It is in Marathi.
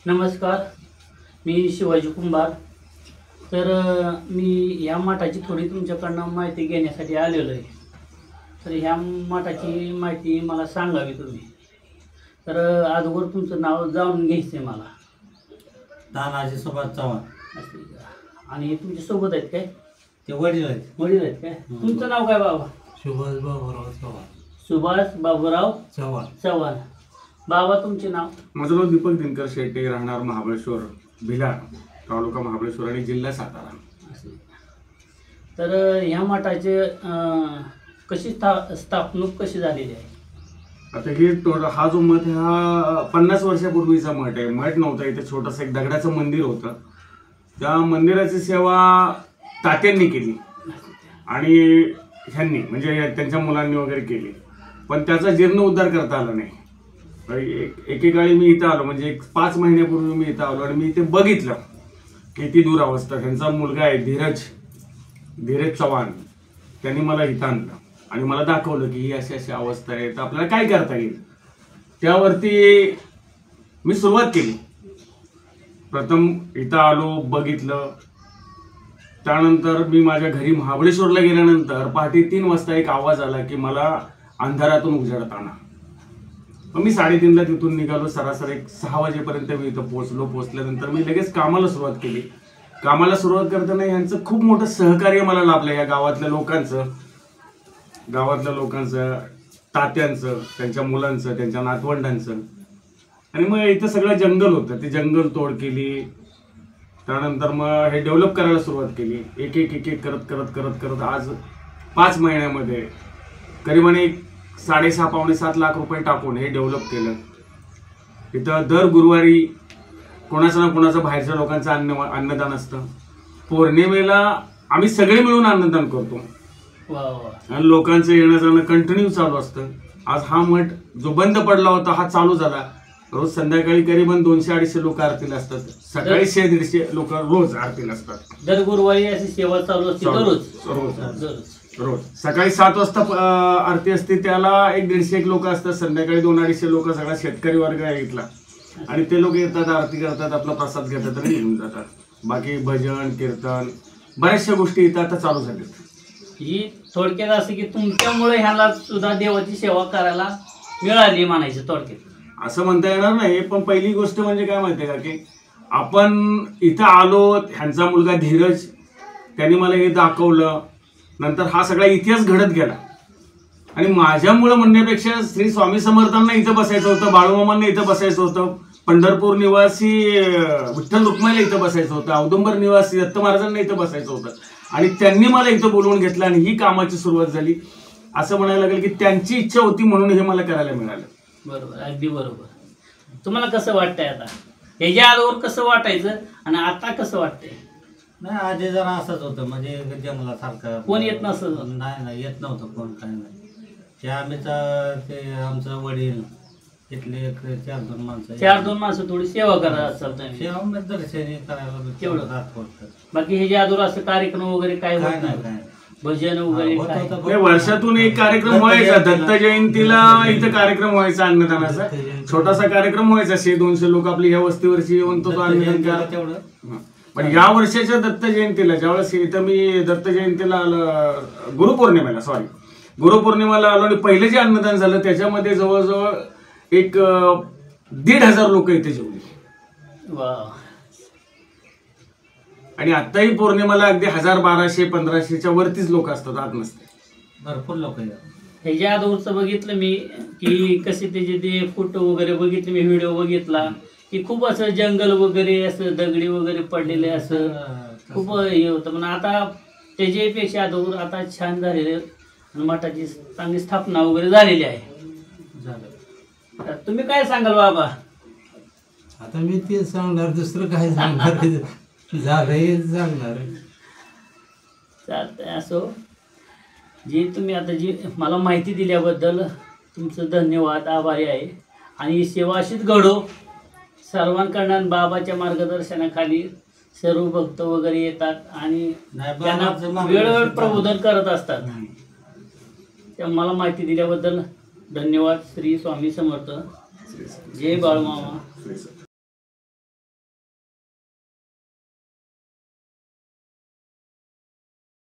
नमस्कार, मी शिवाजी कुंभार. तर मी या मठाची थोडी तुमच्याकडनं माहिती घेण्यासाठी आलेलो आहे. तर ह्या मठाची माहिती मला सांगावी तुम्ही. तर अगोदर तुमचं नाव जाणून घ्यायचं आहे मला. तानाजी सुभाष चव्हाण. असं आहे का? आणि तुमच्या सोबत आहेत काय? ते वडील आहेत. वडील आहेत काय? तुमचं नाव काय बाबा? सुभाष बाबूराव चव्हाण. सुभाष बाबूराव चव्हाण. चव्हाण. बाबा तुमचे नाव? माझं नाव दीपक दिनकर शेट्टे, राहणार महाबळेश्वर, भिलार तालुका महाबळेश्वर आणि जिल्हा सातारा. असं आहे का? तर ह्या मठाचे कशी स्थापणूक कशी झालेली आहे? आता हा जो मठ हा 50 वर्षापूर्वीचा मठ आहे. मठ नव्हता, इथे छोटंसं एक दगडाचं मंदिर होतं. त्या मंदिराची सेवा तात्यांनी केली आणि ह्यांनी म्हणजे त्यांच्या मुलांनी वगैरे केली, पण त्याचा जीर्णोद्धार करता आला नाही. एकेकाळी मी इथं आलो, म्हणजे 5 महिन्यापूर्वी मी इथं आलो आणि मी इथे बघितलं किती दुरावस्था. त्यांचा मुलगा आहे धीरज चव्हाण, त्यांनी मला इथं आणलं आणि मला दाखवलं की ही अशी अशी अवस्था आहे, तर आपल्याला काय करता येईल. त्यावरती मी सुरुवात केली. प्रथम इथं आलो, बघितलं. त्यानंतर मी माझ्या घरी महाबळेश्वरला गेल्यानंतर पहाटे 3 वाजता एक आवाज आला की मला अंधारातून उजेडात आणा. मग मी 3:30ला तिथून निघालो. सरासरी 6 वाजेपर्यंत मी इथं पोहोचल्यानंतर मी लगेच कामाला सुरुवात केली. कामाला सुरुवात करताना यांचं खूप मोठं सहकार्य मला लाभलं. या गावातल्या लोकांचं, तात्यांचं, त्यांच्या मुलांचं, त्यांच्या नातवंडांचं. आणि मग इथं सगळं जंगल होतं, ते जंगल तोड केली. त्यानंतर मग हे डेव्हलप करायला सुरुवात केली. एक एक करत आज 5 महिन्यामध्ये करीबाने 6.5-7 लाख रुपये टाकून हे डेव्हलप केलं. इथं दर गुरुवारी कोणाचं ना कोणाचं बाहेरच्या लोकांचं अन्नदान असतं. पौर्णिमेला आम्ही सगळे मिळून अन्नदान करतो आणि लोकांचं येणं जाणं कंटिन्यू चालू असतं. आज हा मठ जो बंद पडला होता हा चालू झाला. रोज संध्याकाळी करीबन 200-250 लोक आरतीला असतात. सकाळी 100-150 लोक रोज आरतीला असतात. दर गुरुवारी अशी सेवा चालू असते. रोज सकाळी 7 वाजता आरती असते, त्याला 150 लोक असतात. संध्याकाळी 200-250 लोक, सगळा शेतकरी वर्ग आहे इथला. आणि ते लोक येतात, आरती करतात, आपला प्रसाद घेतात आणि निघून जातात. बाकी भजन कीर्तन बऱ्याचशा गोष्टी इथं आता चालू झाल्यात. ही थोडक्यात असं की तुमच्यामुळे ह्याला सुद्धा देवाची सेवा करायला मिळाली म्हणायचं थोडक्यात. असं म्हणता येणार नाही, पण पहिली गोष्ट म्हणजे काय माहितीये का की आपण इथं आलो. ह्यांचा मुलगा धीरज, त्यांनी मला हे दाखवलं. नंतर हा सगळा इतिहास घडत गेला आणि माझ्यामुळं म्हणण्यापेक्षा श्री स्वामी समर्थांना इथं बसायचं होतं, बाळूमामांना इथं बसायचं होतं, पंढरपूर निवासी विठ्ठल रुक्माईला इथं बसायचं होतं, औदुंबर निवासी दत्त महाराजांना इथं बसायचं होतं. आणि त्यांनी मला इथं बोलवून घेतलं आणि ही कामाची सुरुवात झाली. असं म्हणायला लागेल की त्यांची इच्छा होती म्हणून हे मला करायला मिळालं. बरोबर, अगदी बरोबर. तुम्हाला कसं वाटतंय आता? ह्याच्या अगोदर कसं वाटायचं आणि आता कसं वाटतंय? नाही, आधी जरा असंच होतं, म्हणजे जंगलासारखं कोण येत नसतं? नाही येत नव्हतं कोण, काही नाही. ते आमचं वडील तिथले 4-2 माणसं थोडी सेवा करायला चालतं. सेवा दर्शनी करायला तेवढं रात होतं. बाकी ह्याच्या अगोदर असं कार्यक्रम वगैरे काय काय होत नाही, नाही? काय भजन वगैरे होत काय? होतं. वर्षातून एक कार्यक्रम व्हायचा. दत्त जयंतीला इथं कार्यक्रम व्हायचा अन्नदानाचा. छोटासा कार्यक्रम व्हायचा. 100-200 लोक आपली ह्या वस्तीवरची येऊन तो अन्नदान करा तेवढं. पण या वर्षाच्या दत्त जयंतीला ज्यावेळेस इथं मी दत्त जयंतीला आलो, गुरुपौर्णिमेला आलो आणि पहिलं जे अन्नदान झालं त्याच्यामध्ये जवळजवळ एक 1,500 लोक इथे जेवले. आणि आत्ताही पौर्णिमेला अगदी 1000-1200-1500च्या वरतीच लोक असतात, आत नसते. भरपूर लोक. ह्याच्या अगोदरचं बघितलं मी की कसे त्याचे ते फोटो वगैरे बघितले, मी व्हिडिओ बघितला की खूप असं जंगल वगैरे असं दगडी वगैरे पडलेले असं खूप हे होतं. पण आता त्याच्यापेक्षा अगोदर आता छान झालेले मठाची चांगली स्थापना वगैरे झालेली आहे. तुम्ही काय सांगाल बाबा? आता मी ते सांगणार, दुसरं काय सांगणार. झालंय सांगणार. चालतंय. असो, जे तुम्ही आता जी मला माहिती दिल्याबद्दल तुमचं धन्यवाद, आभारी आहे. आणि ही सेवा अशीच घडो सर्वांकडून. बाबाच्या मार्गदर्शनाखाली सर्व भक्त वगैरे येतात आणि त्यांना वेळोवेळ प्रबोधन करत असतात. त्या मला माहिती दिल्याबद्दल धन्यवाद. श्री स्वामी समर्थ. जय बाळूमामा.